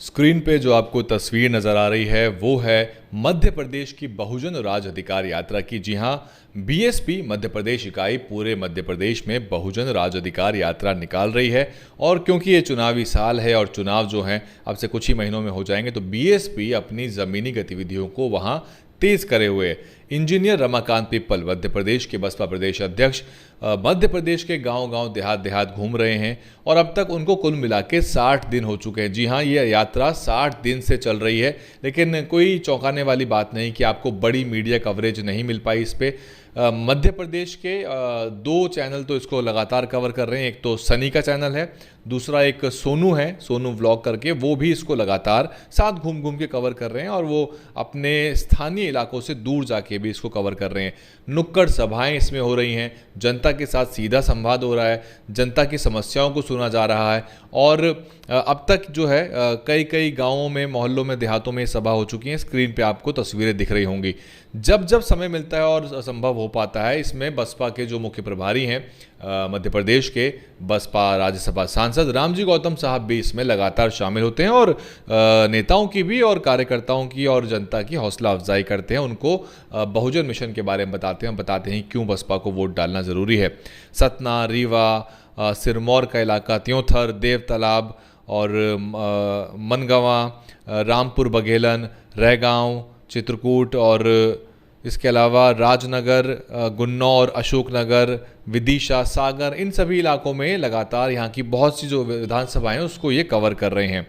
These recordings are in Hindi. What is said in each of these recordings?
स्क्रीन पे जो आपको तस्वीर नज़र आ रही है वो है मध्य प्रदेश की बहुजन राज अधिकार यात्रा की। जी हां, बीएसपी मध्य प्रदेश इकाई पूरे मध्य प्रदेश में बहुजन राज अधिकार यात्रा निकाल रही है। और क्योंकि ये चुनावी साल है और चुनाव जो हैं अब से कुछ ही महीनों में हो जाएंगे, तो बीएसपी अपनी ज़मीनी गतिविधियों को वहां तेज करे हुए इंजीनियर रमाकांत पिप्पल मध्य प्रदेश के बसपा प्रदेश अध्यक्ष मध्य प्रदेश के गांव-गांव देहात घूम रहे हैं और अब तक उनको कुल मिला के 60 दिन हो चुके हैं। जी हां, ये यात्रा 60 दिन से चल रही है, लेकिन कोई चौंकाने वाली बात नहीं कि आपको बड़ी मीडिया कवरेज नहीं मिल पाई इस पे। मध्य प्रदेश के दो चैनल तो इसको लगातार कवर कर रहे हैं। एक तो सनी का चैनल है, दूसरा एक सोनू है, सोनू व्लॉग करके, वो भी इसको लगातार साथ घूम घूम के कवर कर रहे हैं और वो अपने स्थानीय इलाकों से दूर जाके भी इसको कवर कर रहे हैं। नुक्कड़ सभाएं इसमें हो रही हैं, जनता के साथ सीधा संवाद हो रहा है, जनता की समस्याओं को सुना जा रहा है। और अब तक जो है कई कई गांवों में, मोहल्लों में, देहातों में सभा हो चुकी हैं। स्क्रीन पे आपको तस्वीरें दिख रही होंगी। जब जब समय मिलता है और संभव हो पाता है, इसमें बसपा के जो मुख्य प्रभारी हैं मध्य प्रदेश के बसपा राज्यसभा सांसद रामजी गौतम साहब भी इसमें लगातार शामिल होते हैं और नेताओं की भी और कार्यकर्ताओं की और जनता की हौसला अफजाई करते हैं, उनको बहुजन मिशन के बारे में बताते हैं क्यों बसपा को वोट डालना ज़रूरी है। सतना, रीवा, सिरमौर का इलाका, त्योंथर, देव तालाब और मनगवा, रामपुर बघेलन, रहगांव, चित्रकूट और इसके अलावा राजनगर, गुन्नौर, अशोकनगर, विदिशा, सागर, इन सभी इलाकों में लगातार यहाँ की बहुत सी जो विधानसभाएं हैं उसको ये कवर कर रहे हैं।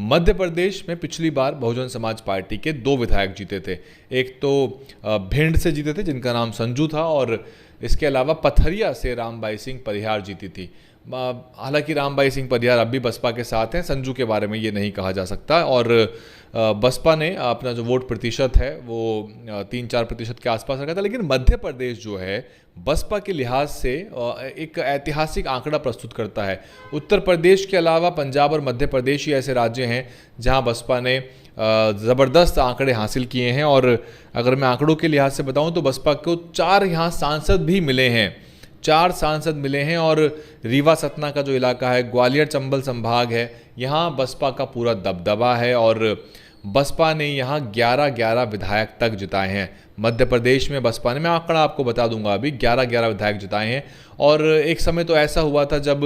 मध्य प्रदेश में पिछली बार बहुजन समाज पार्टी के 2 विधायक जीते थे। एक तो भिंड से जीते थे जिनका नाम संजू था, और इसके अलावा पथरिया से रामबाई सिंह परिहार जीती थी। हालांकि रामबाई सिंह परिहार अब भी बसपा के साथ हैं, संजू के बारे में ये नहीं कहा जा सकता। और बसपा ने अपना जो वोट प्रतिशत है वो 3-4% के आसपास रखा था। लेकिन मध्य प्रदेश जो है बसपा के लिहाज से एक ऐतिहासिक आंकड़ा प्रस्तुत करता है। उत्तर प्रदेश के अलावा पंजाब और मध्य प्रदेश ही ऐसे राज्य हैं जहां बसपा ने ज़बरदस्त आंकड़े हासिल किए हैं। और अगर मैं आंकड़ों के लिहाज से बताऊं तो बसपा को 4 यहाँ सांसद भी मिले हैं, 4 सांसद मिले हैं। और रीवा सतना का जो इलाका है, ग्वालियर चंबल संभाग है, यहाँ बसपा का पूरा दबदबा है और बसपा ने यहाँ 11 विधायक तक जिताए हैं। मध्य प्रदेश में बसपा ने, मैं आंकड़ा आपको बता दूंगा अभी, 11 विधायक जिताए हैं। और एक समय तो ऐसा हुआ था जब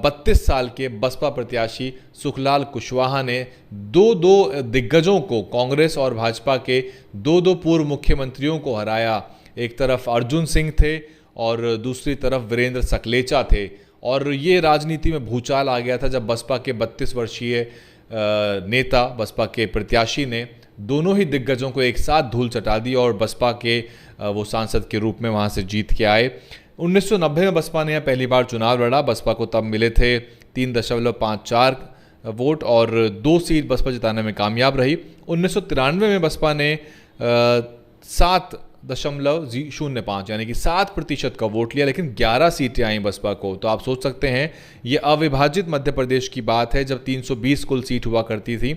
32 साल के बसपा प्रत्याशी सुखलाल कुशवाहा ने 2 दिग्गजों को, कांग्रेस और भाजपा के 2 पूर्व मुख्यमंत्रियों को हराया। एक तरफ अर्जुन सिंह थे और दूसरी तरफ वीरेंद्र सकलेचा थे। और ये राजनीति में भूचाल आ गया था जब बसपा के 32 वर्षीय नेता, बसपा के प्रत्याशी ने दोनों ही दिग्गजों को एक साथ धूल चटा दी और बसपा के वो सांसद के रूप में वहाँ से जीत के आए। 1990 में बसपा ने पहली बार चुनाव लड़ा। बसपा को तब मिले थे 3.54 वोट और 2 सीट बसपा जिताने में कामयाब रही। 1993 में बसपा ने 7.05 यानी कि 7% का वोट लिया, लेकिन 11 सीटें आई बसपा को। तो आप सोच सकते हैं ये अविभाजित मध्य प्रदेश की बात है जब 320 कुल सीट हुआ करती थी।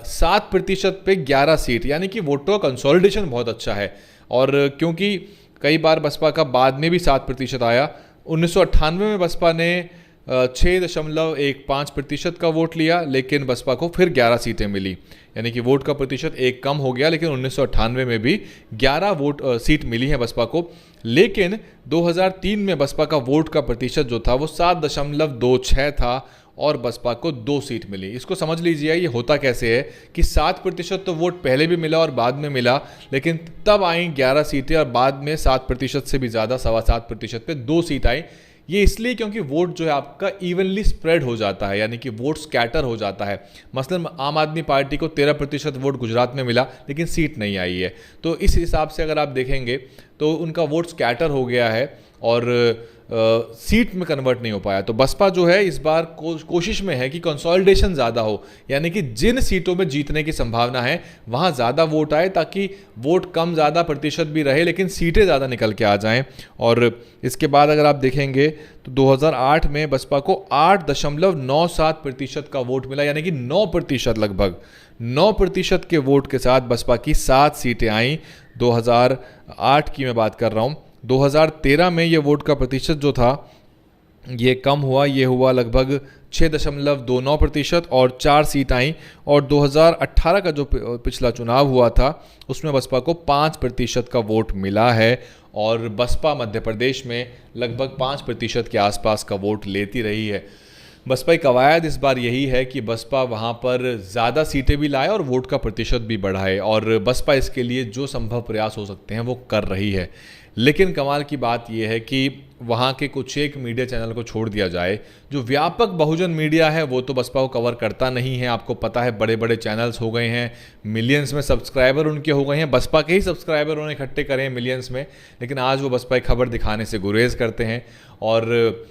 7% पे 11 सीट, यानी कि वोटों का कंसोलिडेशन बहुत अच्छा है। और क्योंकि कई बार बसपा का बाद में भी 7% आया, 1998 में बसपा ने 6.15% का वोट लिया, लेकिन बसपा को फिर 11 सीटें मिली, यानी कि वोट का प्रतिशत एक कम हो गया। लेकिन 1998 में भी 11 सीट मिली है बसपा को। लेकिन 2003 में बसपा का वोट का प्रतिशत जो था वो 7.26 था और बसपा को 2 सीट मिली। इसको समझ लीजिए ये होता कैसे है कि 7% तो वोट पहले भी मिला और बाद में मिला, लेकिन तब आई 11 सीटें और बाद में 7% से भी ज़्यादा, 7.25% पे 2 सीट आई। ये इसलिए क्योंकि वोट जो है आपका इवनली स्प्रेड हो जाता है, यानी कि वोट स्कैटर हो जाता है। मसलन आम आदमी पार्टी को 13% वोट गुजरात में मिला लेकिन सीट नहीं आई है। तो इस हिसाब से अगर आप देखेंगे तो उनका वोट स्कैटर हो गया है और सीट में कन्वर्ट नहीं हो पाया। तो बसपा जो है इस बार कोशिश में है कि कंसोलिडेशन ज़्यादा हो, यानी कि जिन सीटों में जीतने की संभावना है वहाँ ज़्यादा वोट आए, ताकि वोट कम ज़्यादा प्रतिशत भी रहे लेकिन सीटें ज़्यादा निकल के आ जाएं। और इसके बाद अगर आप देखेंगे तो 2008 में बसपा को 8.97% का वोट मिला, यानी कि 9%, लगभग 9% के वोट के साथ बसपा की 7 सीटें आईं। 2008 की मैं बात कर रहा हूँ। 2013 में ये वोट का प्रतिशत जो था ये कम हुआ, ये हुआ लगभग 6.29% और 4 सीट आई। और 2018 का जो पिछला चुनाव हुआ था उसमें बसपा को 5% का वोट मिला है और बसपा मध्य प्रदेश में लगभग 5% के आसपास का वोट लेती रही है। बसपा की कवायद इस बार यही है कि बसपा वहाँ पर ज़्यादा सीटें भी लाए और वोट का प्रतिशत भी बढ़ाए, और बसपा इसके लिए जो संभव प्रयास हो सकते हैं वो कर रही है। लेकिन कमाल की बात यह है कि वहाँ के कुछ एक मीडिया चैनल को छोड़ दिया जाए, जो व्यापक बहुजन मीडिया है वो तो बसपा को कवर करता नहीं है। आपको पता है बड़े बड़े चैनल्स हो गए हैं, मिलियंस में सब्सक्राइबर उनके हो गए हैं, बसपा के ही सब्सक्राइबर उन्होंने इकट्ठे करे हैं मिलियंस में, लेकिन आज वो बसपा की खबर दिखाने से गुरेज करते हैं। और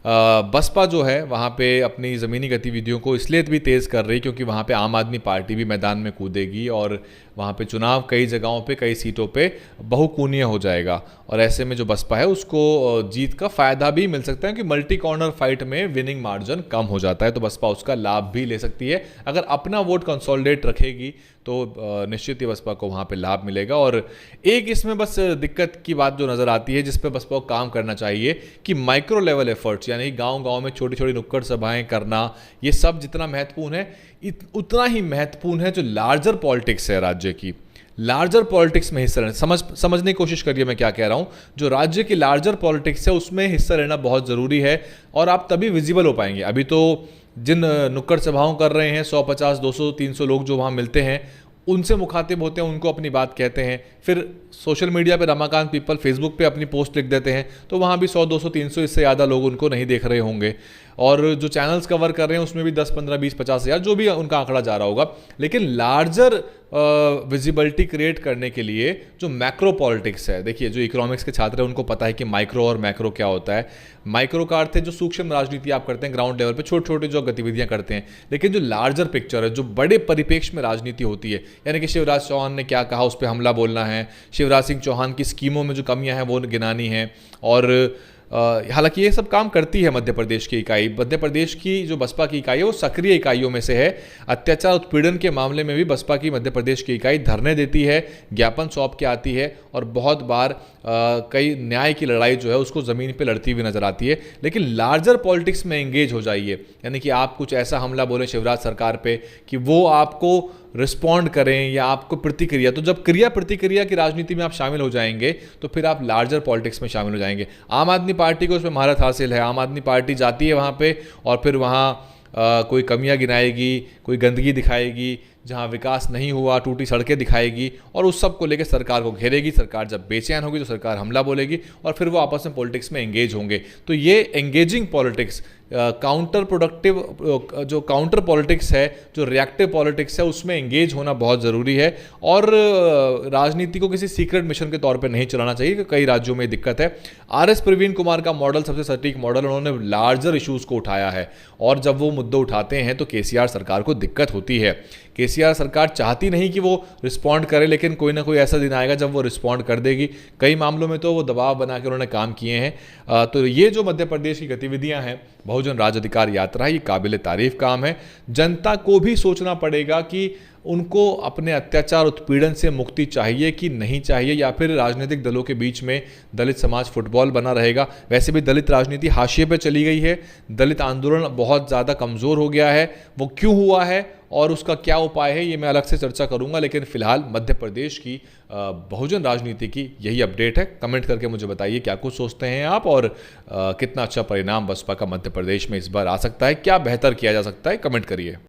बसपा जो है वहाँ पे अपनी ज़मीनी गतिविधियों को इसलिए भी तेज़ कर रही क्योंकि वहाँ पे आम आदमी पार्टी भी मैदान में कूदेगी और वहाँ पे चुनाव कई जगहों पे कई सीटों पे बहुकोणीय हो जाएगा। और ऐसे में जो बसपा है उसको जीत का फ़ायदा भी मिल सकता है कि मल्टी कॉर्नर फाइट में विनिंग मार्जिन कम हो जाता है, तो बसपा उसका लाभ भी ले सकती है। अगर अपना वोट कंसोलिडेट रखेगी तो निश्चित ही बसपा को वहाँ पे लाभ मिलेगा। और एक इसमें बस दिक्कत की बात जो नज़र आती है जिस पे बसपा को काम करना चाहिए कि माइक्रो लेवल एफर्ट्स, यानी गांव-गांव में छोटी छोटी नुक्कड़ सभाएं करना, ये सब जितना महत्वपूर्ण है उतना ही महत्वपूर्ण है जो लार्जर पॉलिटिक्स है राज्य की। लार्जर पॉलिटिक्स में हिस्सा लेना, समझने की कोशिश करिए मैं क्या कह रहा हूँ। जो राज्य की लार्जर पॉलिटिक्स है उसमें हिस्सा लेना बहुत ज़रूरी है और आप तभी विजिबल हो पाएंगे। अभी तो जिन नुक्कड़ सभाओं कर रहे हैं 150, 200, 300 लोग जो वहाँ मिलते हैं उनसे मुखातिब होते हैं, उनको अपनी बात कहते हैं, फिर सोशल मीडिया पे रमाकांत पीपल फेसबुक पे अपनी पोस्ट लिख देते हैं, तो वहाँ भी 100, 200, 300 इससे ज़्यादा लोग उनको नहीं देख रहे होंगे। और जो चैनल्स कवर कर रहे हैं उसमें भी 10, 15, 20, 50 हज़ार जो भी उनका आंकड़ा जा रहा होगा। लेकिन लार्जर विजिबिलिटी क्रिएट करने के लिए जो मैक्रो पॉलिटिक्स है, देखिए जो इकोनॉमिक्स के छात्र हैं उनको पता है कि माइक्रो और मैक्रो क्या होता है। माइक्रो का अर्थ है जो सूक्ष्म राजनीति आप करते हैं ग्राउंड लेवल पे, छोटे छोटे जो गतिविधियां करते हैं। लेकिन जो लार्जर पिक्चर है, जो बड़े परिप्रेक्ष्य में राजनीति होती है, यानी कि शिवराज चौहान ने क्या कहा उस पर हमला बोलना है, शिवराज सिंह चौहान की स्कीमों में जो कमियां हैं वो गिनानी है। और हालांकि ये सब काम करती है मध्य प्रदेश की इकाई। मध्य प्रदेश की जो बसपा की इकाई है वो सक्रिय इकाइयों में से है। अत्याचार उत्पीड़न के मामले में भी बसपा की मध्य प्रदेश की इकाई धरने देती है, ज्ञापन सौंप के आती है और बहुत बार कई न्याय की लड़ाई जो है उसको ज़मीन पे लड़ती हुई नजर आती है। लेकिन लार्जर पॉलिटिक्स में एंगेज हो जाइए, यानी कि आप कुछ ऐसा हमला बोलें शिवराज सरकार पे कि वो आपको रिस्पॉन्ड करें या आपको प्रतिक्रिया, तो जब क्रिया प्रतिक्रिया की राजनीति में आप शामिल हो जाएंगे तो फिर आप लार्जर पॉलिटिक्स में शामिल हो जाएंगे। आम आदमी पार्टी को उसमें महारत हासिल है। आम आदमी पार्टी जाती है वहाँ पे और फिर वहाँ कोई कमियां गिनाएगी, कोई गंदगी दिखाएगी, जहां विकास नहीं हुआ टूटी सड़कें दिखाएगी और उस सब को लेकर सरकार को घेरेगी। सरकार जब बेचैन होगी तो सरकार हमला बोलेगी और फिर वो आपस में पॉलिटिक्स में एंगेज होंगे। तो ये एंगेजिंग पॉलिटिक्स, काउंटर प्रोडक्टिव जो काउंटर पॉलिटिक्स है, जो रिएक्टिव पॉलिटिक्स है, उसमें एंगेज होना बहुत ज़रूरी है। और राजनीति को किसी सीक्रेट मिशन के तौर पे नहीं चलाना चाहिए कि कई राज्यों में दिक्कत है। आरएस प्रवीण कुमार का मॉडल सबसे सटीक मॉडल, उन्होंने लार्जर इश्यूज़ को उठाया है और जब वो मुद्दे उठाते हैं तो केसीआर सरकार को दिक्कत होती है। केसीआर सरकार चाहती नहीं कि वो रिस्पॉन्ड करे, लेकिन कोई ना कोई ऐसा दिन आएगा जब वो रिस्पॉन्ड कर देगी। कई मामलों में तो वो दबाव बना के उन्होंने काम किए हैं। तो ये जो मध्य प्रदेश की गतिविधियां हैं, बहुजन राज अधिकार यात्रा, ये काबिल तारीफ काम है। जनता को भी सोचना पड़ेगा कि उनको अपने अत्याचार उत्पीड़न से मुक्ति चाहिए कि नहीं चाहिए, या फिर राजनीतिक दलों के बीच में दलित समाज फुटबॉल बना रहेगा। वैसे भी दलित राजनीति हाशिए पे चली गई है, दलित आंदोलन बहुत ज़्यादा कमज़ोर हो गया है। वो क्यों हुआ है और उसका क्या उपाय है ये मैं अलग से चर्चा करूंगा, लेकिन फिलहाल मध्य प्रदेश की बहुजन राजनीति की यही अपडेट है। कमेंट करके मुझे बताइए क्या कुछ सोचते हैं आप और कितना अच्छा परिणाम बसपा का मध्य प्रदेश में इस बार आ सकता है, क्या बेहतर किया जा सकता है, कमेंट करिए।